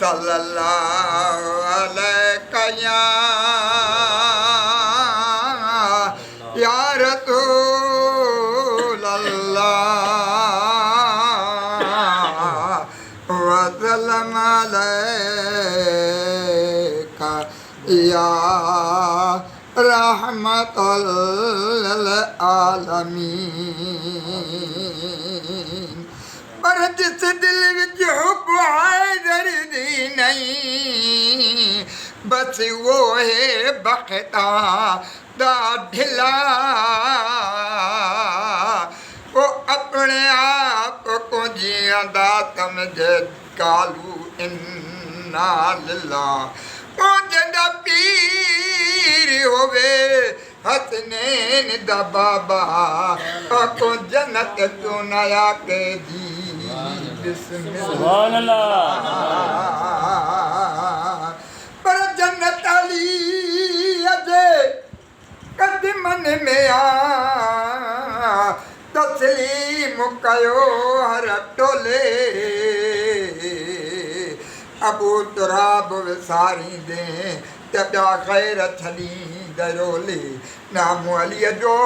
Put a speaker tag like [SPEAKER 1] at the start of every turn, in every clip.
[SPEAKER 1] सल्लल्लाहु अलैहि या रसूल अल्लाह वसल्लम अलैका या रहमतुल आलमीन। पर जिस दिल विच हुब हैदर दी नहीं बस वो है बख्ता दा ढिला वो अपने आप को जियांदा समझे कालू इन्ना लिल्लाह ओ जड़ा पीर होवे हसनैन दा बाबा को जन्नत तो नया के दी
[SPEAKER 2] सुभान अल्लाह।
[SPEAKER 1] पर जन्नत अली अजे कदमन में आ तस्लीम कयो हर टोले अबू तुराब विसारी दे तब्या खैर छली दरोले नाम अली जो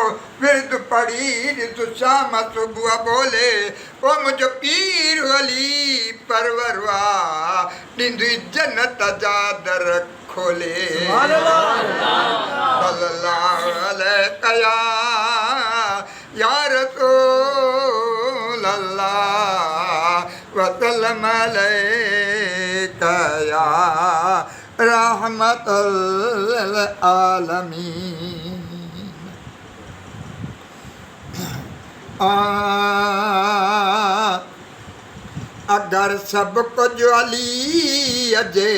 [SPEAKER 1] विरद पढ़ी तो शाम सुबह बोले ओ मुझे पीर अली परवरवा निंदु जन्नत जा दर खोले सल्लल्लाहु अलैहि या रसूल अल्लाह वसल्लम अलैका या रहमतुल आलमीन। अगर सब कुछ अली अजे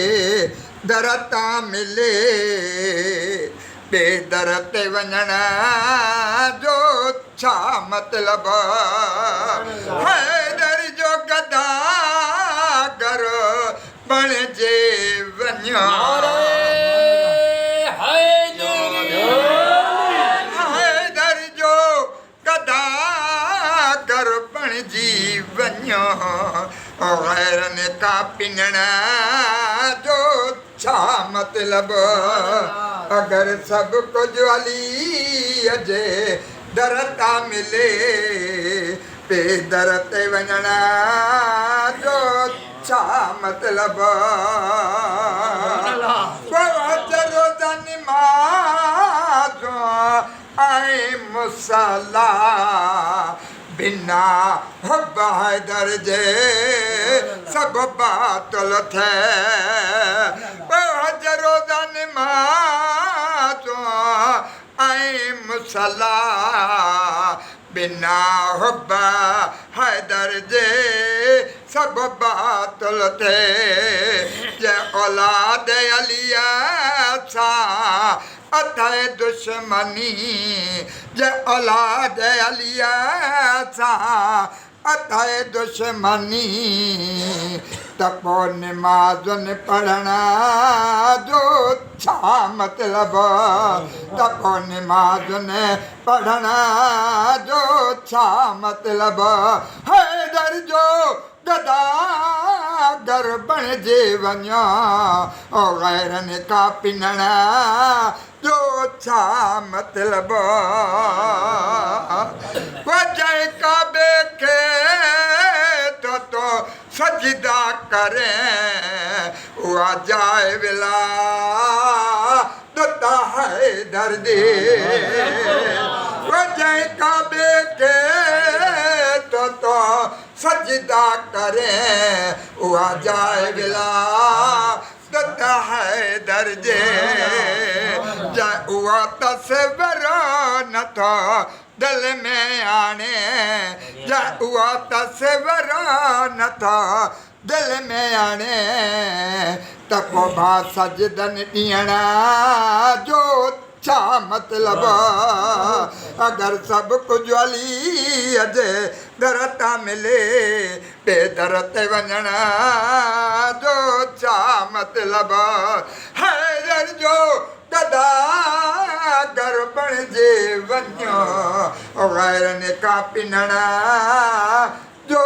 [SPEAKER 1] दरता मिले बेदर ते वञणा जो छा मतलब हैदर जो गदा कर बणजे वञा हैदर जो गदा कर बणजी वञा गैरन का पिनणा जो छा मतलब अगर सब कुछ अली अजे दरता मिले बेदर ते वञणा जो छा मतलब रोज़ा निमाज़ ऐं मुसला बिना हुब हैदर जे सब बातल थे रोज़ा निमाज़ ऐं मुसला बिना हुब हैदर जे सब बातल थे जे औलाद अलिया सा अथय दुश्मनी जे औलाद अलिया सा अथय दुश्मनी तपो नमाज़ुन पढ़ना जो छा मतलब तपो नमाज़ुन पढ़ना जो छा मतलब हैदर जो गदा गर बणजे वञा ओ गैरन का पिनणा जो छा मतलब वजह काबे के तो सजदा करें हुआ जाए विला दुता हैदर दे वजह काबे के तो सजदा करें हुआ जाए विला दुता हैदर जे जा हुआ तस्वर न था दिल में आने जा हुआ तस्वर न था दिल में आने तको भा सजदन ॾियणा जो छा मतलब अगर सब कुछ अली अजे दरता मिले बेदर ते वञणा जो छा मतलब हैदर जो गदा गर बणजे वञो गैरन का पिनणा जो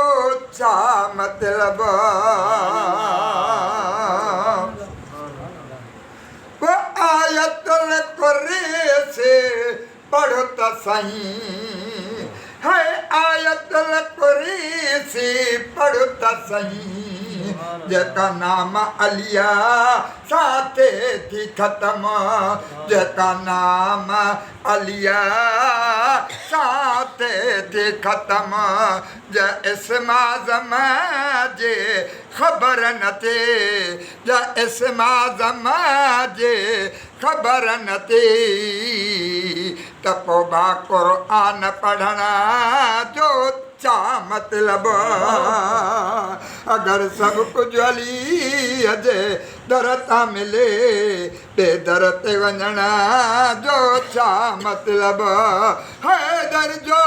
[SPEAKER 1] छा मतलब त सही है आयतुल कुरसी पढ़ो त सही जेका नाम अलिया साथे थी ख़त्म जेका नाम अलिया साथे थी ख़त्म जे इस्म आज़म जे ख़बर न थे जे इस्म आज़म जे ख़बर न थे त पोइ बा क़ुरान पढ़ण जो छा मतलब अगर सब कुछ अली जे दर ता मिले ते दर ते वञण जो छा मतलब हैदर जो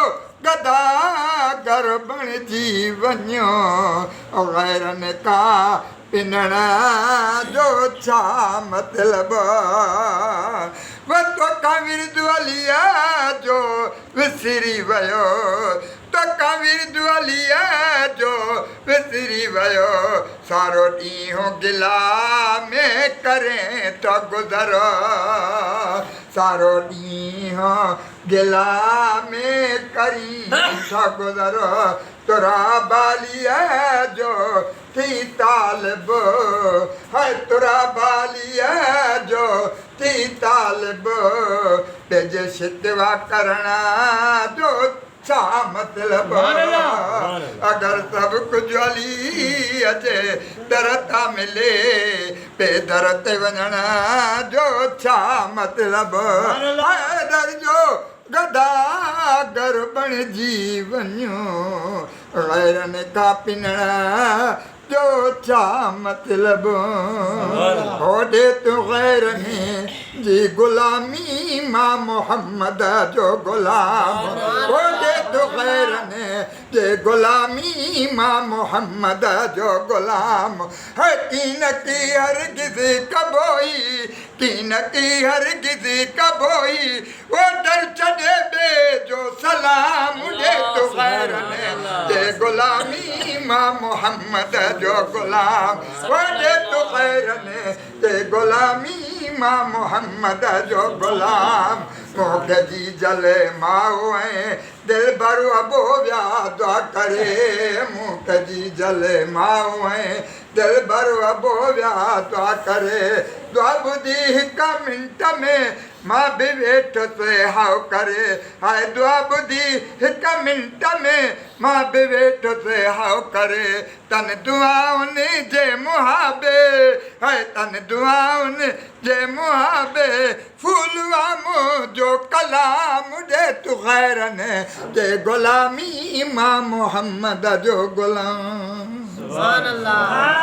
[SPEAKER 1] गदागर बणिजी वञो गैरनि का पिनण जो छा मतलब वतो का विरदु अलिया जो विसरी वियो तो कबीर दुआलिया जो विसरी वियो सारो ॾींहुं गिला में करें तो गुज़रो सारो ॾींहुं गिला में करी तो गुज़रो तुरा बालिया जो थी तालिब है तुरा बालिया जो थी तालिब तेजे शिकवा करना जो छा मतलब अगर सब कुछ अली अचे दर ता मिले पे दर ते वञण जो छा मतलब हैदर जो गदागर बणिजी वञो गैरनि का पिनण जो छा मतलब होॾे तूं गैरनि जी गुलामी मां मोहम्मद जो गुलाम होॾे तूं गैरनि जे गुलामी मां मोहम्मद जो गुलाम है कीन की हरगिज़ कबोई कीन की हरगिज़ कबोई वो दर छॾे ॿिए जो सलाम ॾे तूं गैरनि जे गुलामी मां मोहम्मद जो गुलाम होॾे तूं गैरनि जे गुलामी मां मोहम्मद जो गुलाम मोख जी जले माओ ऐं दिल भर अबो विया दुआ करे मुख जी जले माओ ऐं दिल भर अबो विया दुआ करे दुआ ॿुधी हिकु मिंट में मां बि वेठ ते हाउ करे हाय दुआ ॿुधी हिकु मिंट में मां बि वेठ ते हाउ करे तन दुआउनि जे मुहाबे हाय तन दुआउनि जे मुहाबे फूलवा मुंहिंजो कलाम ॾे तूं गैरनि जे गुलामी मां मोहम्मद जो गुलाम सुभान अल्लाह।